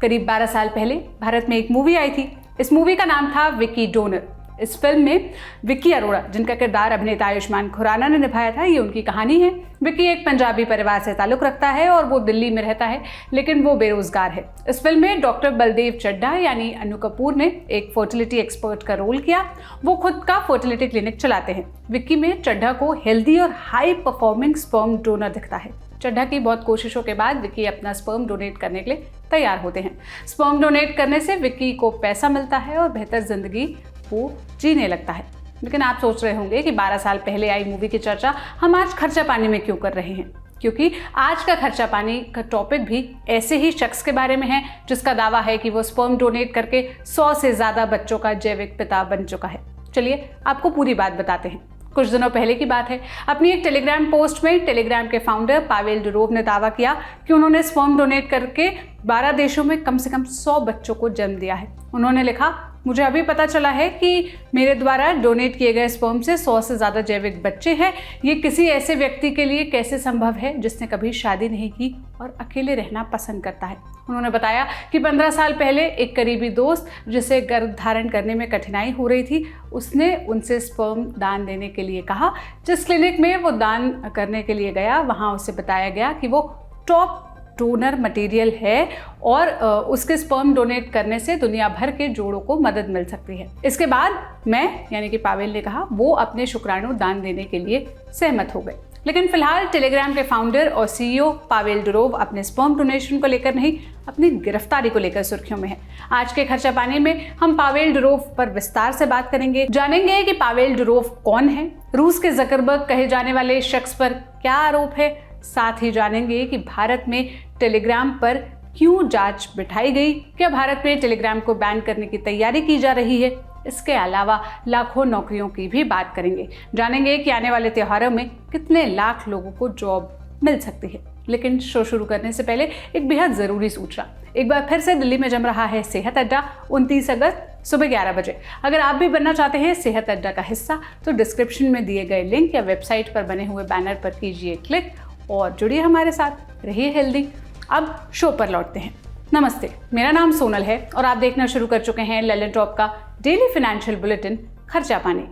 करीब 12 साल पहले भारत में एक मूवी आई थी। इस मूवी का नाम था विक्की डोनर। इस फिल्म में विक्की अरोड़ा, जिनका किरदार अभिनेता आयुष्मान खुराना ने निभाया था, ये उनकी कहानी है। विक्की एक पंजाबी परिवार से ताल्लुक रखता है और वो दिल्ली में रहता है, लेकिन वो बेरोजगार है। इस फिल्म में डॉक्टर बलदेव चड्ढा यानी अनु कपूर ने एक फर्टिलिटी एक्सपर्ट का रोल किया। वो खुद का फर्टिलिटी क्लिनिक चलाते हैं। विक्की में चड्ढा को हेल्दी और हाई परफॉर्मिंग स्पर्म डोनर दिखता है। चड्ढा की बहुत कोशिशों के बाद विक्की अपना स्पर्म डोनेट करने के लिए तैयार होते हैं। स्पर्म डोनेट करने से विक्की को पैसा मिलता है और बेहतर जिंदगी वो जीने लगता है। लेकिन आप सोच रहे होंगे कि 12 साल पहले आई मूवी की चर्चा हम आज खर्चा पानी में क्यों कर रहे हैं, क्योंकि आज का खर्चा पानी का टॉपिक भी ऐसे ही शख्स के बारे में है जिसका दावा है कि वो स्पर्म डोनेट करके 100 से ज़्यादा बच्चों का जैविक पिता बन चुका है। चलिए आपको पूरी बात बताते हैं। कुछ दिनों पहले की बात है। अपनी एक टेलीग्राम पोस्ट में टेलीग्राम के फाउंडर पावेल डुरोव ने दावा किया कि उन्होंने स्पर्म डोनेट करके 12 देशों में कम से कम 100 बच्चों को जन्म दिया है। उन्होंने लिखा, मुझे अभी पता चला है कि मेरे द्वारा डोनेट किए गए स्पर्म से 100 से ज़्यादा जैविक बच्चे हैं। ये किसी ऐसे व्यक्ति के लिए कैसे संभव है जिसने कभी शादी नहीं की और अकेले रहना पसंद करता है। उन्होंने बताया कि 15 साल पहले एक करीबी दोस्त जिसे गर्भ धारण करने में कठिनाई हो रही थी, उसने उनसे स्पर्म दान देने के लिए कहा। जिस क्लिनिक में वो दान करने के लिए गया, वहाँ उसे बताया गया कि वो टॉप डोनर मटेरियल है और उसके स्पर्म डोनेट करने से दुनिया भर के जोड़ों को मदद मिल सकती है। इसके बाद मैं यानी कि पावेल ने कहा वो अपने शुक्राणु दान देने के लिए सहमत हो गए। लेकिन फिलहाल टेलीग्राम के फाउंडर और सीईओ पावेल डुरोव अपने स्पर्म डोनेशन को लेकर नहीं, अपनी गिरफ्तारी को लेकर सुर्खियों में है। आज के खर्चा पानी में हम पावेल डुरोव पर विस्तार से बात करेंगे, जानेंगे कि पावेल डुरोव कौन है, रूस के जकरबर्ग कहे जाने वाले शख्स पर क्या आरोप है, साथ ही जानेंगे कि भारत में टेलीग्राम पर क्यों जांच बिठाई गई, क्या भारत में टेलीग्राम को बैन करने की तैयारी की जा रही है। इसके अलावा लाखों नौकरियों की भी बात करेंगे, जानेंगे कि आने वाले त्योहारों में कितने लाख लोगों को जॉब मिल सकती है। लेकिन शो शुरू करने से पहले एक बेहद ज़रूरी सूचना। एक बार फिर से दिल्ली में जम रहा है सेहत अड्डा 29 अगस्त सुबह 11 बजे। अगर आप भी बनना चाहते हैं सेहत अड्डा का हिस्सा तो डिस्क्रिप्शन में दिए गए लिंक या वेबसाइट पर बने हुए बैनर पर कीजिए क्लिक और जुड़िए हमारे साथ, रहिए हेल्दी। अब शो पर लौटते हैं। नमस्ते, मेरा नाम सोनल है और आप देखना शुरू कर चुके हैं ललन टॉप का डेली फाइनेंशियल बुलेटिन खर्चा पानी।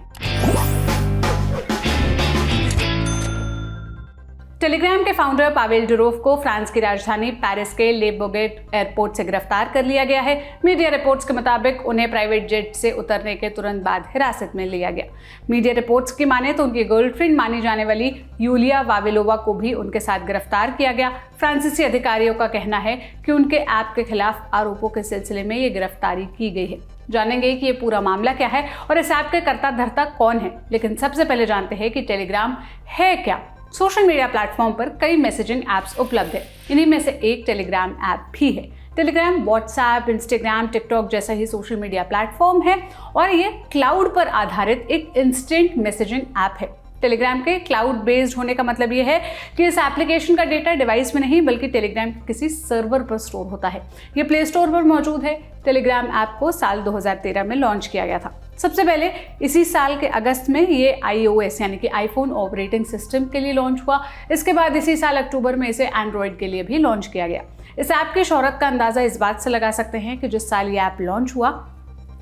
टेलीग्राम के फाउंडर पावेल डुरोव को फ्रांस की राजधानी पेरिस के ले बोगेट एयरपोर्ट से गिरफ्तार कर लिया गया है। मीडिया रिपोर्ट्स के मुताबिक उन्हें प्राइवेट जेट से उतरने के तुरंत बाद हिरासत में लिया गया। मीडिया रिपोर्ट्स की माने तो उनकी गर्लफ्रेंड मानी जाने वाली यूलिया वावेलोवा को भी उनके साथ गिरफ्तार किया गया। फ्रांसीसी अधिकारियों का कहना है कि उनके ऐप के खिलाफ आरोपों के सिलसिले में ये गिरफ्तारी की गई है। जानेंगे कि ये पूरा मामला क्या है और इस ऐप के कर्ता धर्ता कौन है। लेकिन सबसे पहले जानते हैं कि टेलीग्राम है क्या। सोशल मीडिया प्लेटफॉर्म पर कई मैसेजिंग ऐप्स उपलब्ध है। इन्हीं में से एक टेलीग्राम ऐप भी है। टेलीग्राम व्हाट्सएप, इंस्टाग्राम, टिकटॉक जैसा ही सोशल मीडिया प्लेटफॉर्म है और ये क्लाउड पर आधारित एक इंस्टेंट मैसेजिंग ऐप है। टेलीग्राम के क्लाउड बेस्ड होने का मतलब ये है कि इस एप्लीकेशन का डेटा डिवाइस में नहीं बल्कि टेलीग्राम के किसी सर्वर पर स्टोर होता है। ये प्ले स्टोर पर मौजूद है। टेलीग्राम ऐप को साल 2013 में लॉन्च किया गया था। सबसे पहले इसी साल के अगस्त में ये iOS यानी कि आईफोन ऑपरेटिंग सिस्टम के लिए लॉन्च हुआ। इसके बाद इसी साल अक्टूबर में इसे एंड्रॉयड के लिए भी लॉन्च किया गया। इस ऐप की शोहरत का अंदाज़ा इस बात से लगा सकते हैं कि जिस साल ये ऐप लॉन्च हुआ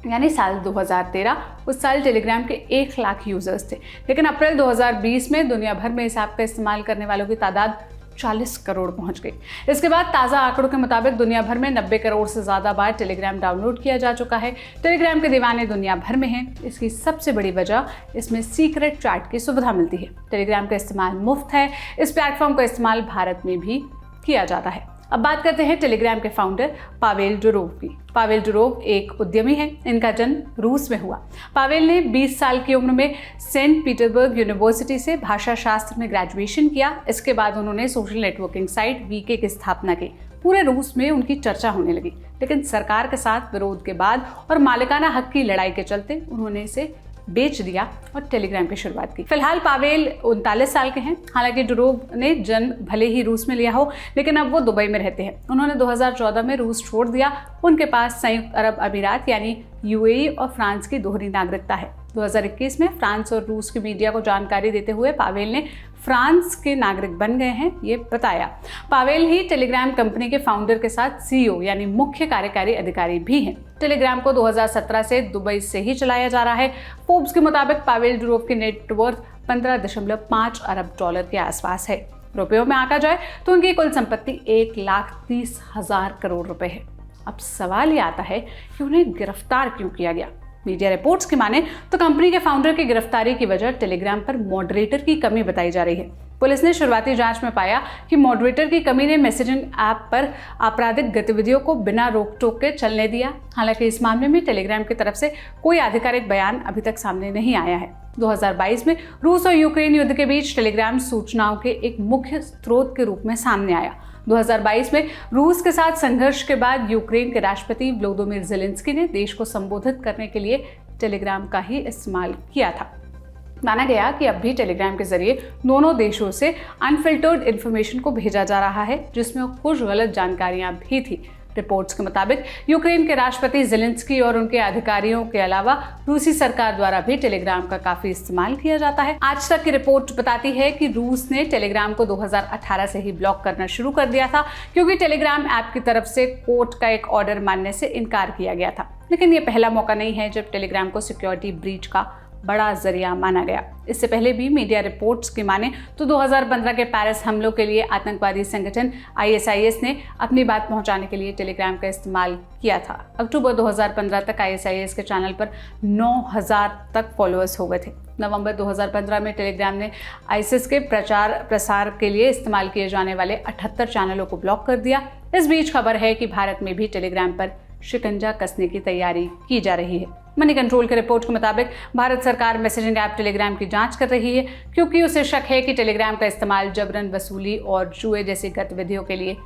यानी साल 2013, उस साल टेलीग्राम के 1 लाख यूजर्स थे। लेकिन अप्रैल 2020 में दुनिया भर में इस ऐप का इस्तेमाल करने वालों की तादाद 40 करोड़ पहुंच गई। इसके बाद ताज़ा आंकड़ों के मुताबिक दुनिया भर में 90 करोड़ से ज़्यादा बार टेलीग्राम डाउनलोड किया जा चुका है। टेलीग्राम के दीवाने दुनिया भर में हैं। इसकी सबसे बड़ी वजह इसमें सीक्रेट चैट की सुविधा मिलती है। टेलीग्राम का इस्तेमाल मुफ्त है। इस प्लेटफॉर्म का इस्तेमाल भारत में भी किया जाता है। अब बात करते हैं टेलीग्राम के फाउंडर पावेल डुरोव की। पावेल डुरोव एक उद्यमी है। इनका जन्म रूस में हुआ। पावेल ने 20 साल की उम्र में सेंट पीटर्सबर्ग यूनिवर्सिटी से भाषा शास्त्र में ग्रेजुएशन किया। इसके बाद उन्होंने सोशल नेटवर्किंग साइट वीके की स्थापना की। पूरे रूस में उनकी चर्चा होने लगी, लेकिन सरकार के साथ विरोध के बाद और मालिकाना हक की लड़ाई के चलते उन्होंने इसे बेच दिया और टेलीग्राम की शुरुआत की। फिलहाल पावेल 39 साल के हैं। हालांकि डुरोव ने जन्म भले ही रूस में लिया हो, लेकिन अब वो दुबई में रहते हैं। उन्होंने 2014 में रूस छोड़ दिया। उनके पास संयुक्त अरब अमीरात यानी यूएई और फ्रांस की दोहरी नागरिकता है। 2021 में फ्रांस और रूस की मीडिया को जानकारी देते हुए पावेल ने फ्रांस के नागरिक बन गए हैं ये बताया। पावेल ही टेलीग्राम कंपनी के फाउंडर के साथ CEO यानी मुख्य कार्यकारी अधिकारी भी हैं। टेलीग्राम को 2017 से दुबई से ही चलाया जा रहा है। फोर्ब्स के मुताबिक पावेल डुरोव की नेटवर्थ 15.5 अरब डॉलर के आसपास है। रुपयों में आंका जाए तो उनकी कुल संपत्ति 1,30,000 करोड़ रुपए है। अब सवाल ये आता है कि उन्हें गिरफ्तार क्यों किया गया। मीडिया रिपोर्ट्स की माने तो कंपनी के फाउंडर की गिरफ्तारी की वजह टेलीग्राम पर मॉडरेटर की कमी बताई जा रही है। पुलिस ने शुरुआती जांच में पाया कि मॉडरेटर की कमी ने मैसेजिंग ऐप पर आपराधिक गतिविधियों को बिना रोक टोक के चलने दिया। हालांकि इस मामले में टेलीग्राम की तरफ से कोई आधिकारिक बयान अभी तक सामने नहीं आया है। 2022 में रूस और यूक्रेन युद्ध के बीच टेलीग्राम सूचनाओं के एक मुख्य स्रोत के रूप में सामने आया। 2022 में रूस के साथ संघर्ष के बाद यूक्रेन के राष्ट्रपति व्लोदिमीर ज़ेलेंस्की ने देश को संबोधित करने के लिए टेलीग्राम का ही इस्तेमाल किया था। माना गया कि अब भी टेलीग्राम के जरिए दोनों देशों से अनफिल्टर्ड इन्फॉर्मेशन को भेजा जा रहा है, जिसमें कुछ गलत जानकारियां भी थी। रिपोर्ट्स के मुताबिक यूक्रेन के राष्ट्रपति ज़ेलेंस्की और उनके अधिकारियों के अलावा रूसी सरकार द्वारा भी टेलीग्राम का काफी इस्तेमाल किया जाता है। आज तक की रिपोर्ट बताती है कि रूस ने टेलीग्राम को 2018 से ही ब्लॉक करना शुरू कर दिया था, क्योंकि टेलीग्राम ऐप की तरफ से कोर्ट का एक ऑर्डर मानने से इनकार किया गया था। लेकिन ये पहला मौका नहीं है जब टेलीग्राम को सिक्योरिटी ब्रीच का बड़ा जरिया माना गया। इससे पहले भी मीडिया रिपोर्ट्स की माने तो 2015 के पेरिस हमलों के लिए आतंकवादी संगठन ISIS ने अपनी बात पहुंचाने के लिए टेलीग्राम का इस्तेमाल किया था। अक्टूबर 2015 तक ISIS के चैनल पर 9,000 तक फॉलोअर्स हो गए थे। नवंबर 2015 में टेलीग्राम ने ISIS के प्रचार प्रसार के लिए इस्तेमाल किए जाने वाले 78 चैनलों को ब्लॉक कर दिया। इस बीच खबर है कि भारत में भी टेलीग्राम पर शिकंजा कसने की तैयारी की जा रही है। मनी कंट्रोल के रिपोर्ट के मुताबिक भारत सरकार मैसेजिंग ऐप टेलीग्राम की जांच कर रही है, क्योंकि उसे शक है कि टेलीग्राम का इस्तेमाल जबरन वसूली और जुए जैसी गतिविधियों के लिए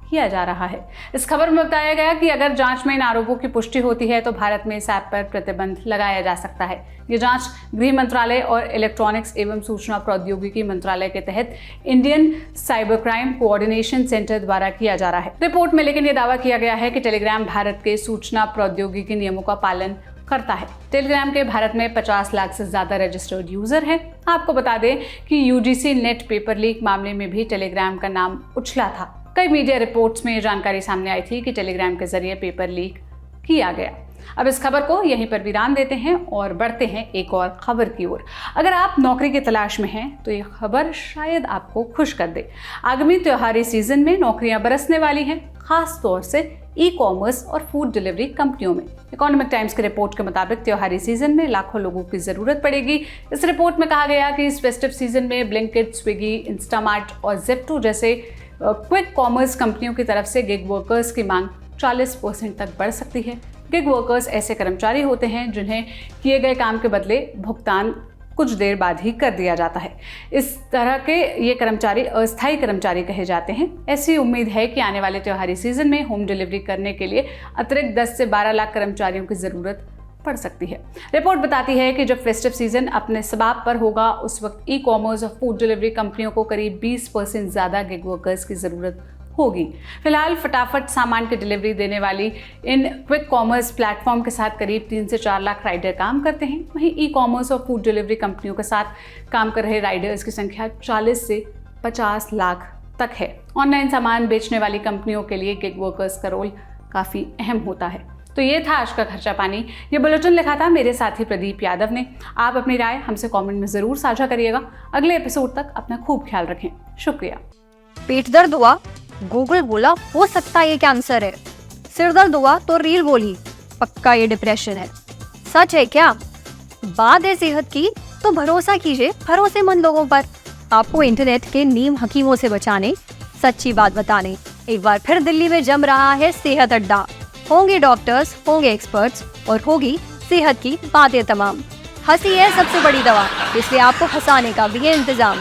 किया जा रहा है। इस खबर में बताया गया कि अगर जांच में इन आरोपों की पुष्टि होती है तो भारत में इस ऐप पर प्रतिबंध लगाया जा सकता है। ये जांच गृह मंत्रालय और इलेक्ट्रॉनिक्स एवं सूचना प्रौद्योगिकी मंत्रालय के तहत Indian cyber crime coordination centre द्वारा किया जा रहा है। रिपोर्ट में लेकिन ये दावा किया गया है कि टेलीग्राम भारत के सूचना प्रौद्योगिकी नियमों का पालन करता है। टेलीग्राम के भारत में 50 लाख से ज्यादा रजिस्टर्ड यूजर हैं। आपको बता दें कि UGC नेट पेपर लीक मामले में भी टेलीग्राम का नाम उछला था। कई मीडिया रिपोर्ट्स में ये जानकारी सामने आई थी कि टेलीग्राम के जरिए पेपर लीक किया गया। अब इस खबर को यहीं पर विराम देते हैं और बढ़ते हैं एक और खबर की ओर। अगर आप नौकरी की तलाश में हैं तो ये खबर शायद आपको खुश कर दे। आगामी त्योहारी सीजन में नौकरियां बरसने वाली हैं, खास तौर से ई-कॉमर्स और फूड डिलीवरी कंपनियों में। इकोनॉमिक टाइम्स की रिपोर्ट के मुताबिक त्योहारी सीजन में लाखों लोगों की जरूरत पड़ेगी। इस रिपोर्ट में कहा गया कि इस फेस्टिव सीजन में ब्लिंकिट, स्विगी, इंस्टामार्ट और ज़ेप्टो जैसे क्विक कॉमर्स कंपनियों की तरफ से गिग वर्कर्स की मांग 40% तक बढ़ सकती है। गिग वर्कर्स ऐसे कर्मचारी होते हैं जिन्हें किए गए काम के बदले भुगतान कुछ देर बाद ही कर दिया जाता है। इस तरह के ये कर्मचारी अस्थायी कर्मचारी कहे जाते हैं। ऐसी उम्मीद है कि आने वाले त्योहारी सीजन में होम डिलीवरी करने के लिए अतिरिक्त 10 से 12 लाख कर्मचारियों की जरूरत पड़ सकती है। रिपोर्ट बताती है कि जब फेस्टिव सीजन अपने सबाब पर होगा उस वक्त ई-कॉमर्स और फूड डिलीवरी कंपनियों को करीब 20% ज़्यादा गिग वर्कर्स की ज़रूरत होगी। फिलहाल फटाफट सामान की डिलीवरी देने वाली इन क्विक कॉमर्स प्लेटफॉर्म के साथ करीब 3 से 4 लाख राइडर काम करते हैं। वहीं ई-कॉमर्स और फूड डिलीवरी कंपनियों के साथ काम कर रहे राइडर्स की संख्या 40 से 50 लाख तक है। ऑनलाइन सामान बेचने वाली कंपनियों के लिए गिग वर्कर्स का रोल काफ़ी अहम होता है। तो ये था आज का खर्चा पानी। ये बुलेटिन लिखा था मेरे साथी प्रदीप यादव ने। आप अपनी राय हमसे कमेंट में ज़रूर साझा करिएगा। अगले एपिसोड तक अपना खूब ख्याल रखें। शुक्रिया। पेट दर्द हुआ, गूगल बोला हो सकता है ये कैंसर है। सिर दर्द हुआ तो रील बोली पक्का ये डिप्रेशन है। सच है क्या? बात है सेहत की तो भरोसा कीजिए भरोसेमंद लोगों पर। आपको इंटरनेट के नीम हकीमों से बचाने, सच्ची बात बताने एक बार फिर दिल्ली में जम रहा है सेहत अड्डा। होंगे डॉक्टर्स, होंगे एक्सपर्ट्स और होगी सेहत की बातें तमाम। हंसी है सबसे बड़ी दवा, इसलिए आपको हंसाने का भी है इंतजाम।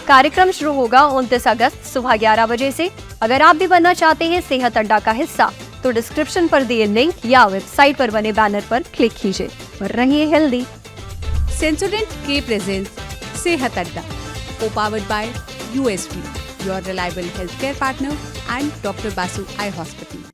कार्यक्रम शुरू होगा 29 अगस्त सुबह 11 बजे से। अगर आप भी बनना चाहते हैं सेहत अड्डा का हिस्सा तो डिस्क्रिप्शन पर दिए लिंक या वेबसाइट पर बने बैनर पर क्लिक कीजिए और रहिए हेल्दी। सेंसोडेंट के present Sehat Adda, co powered by USP, your reliable health care partner and doctor Basu eye hospital.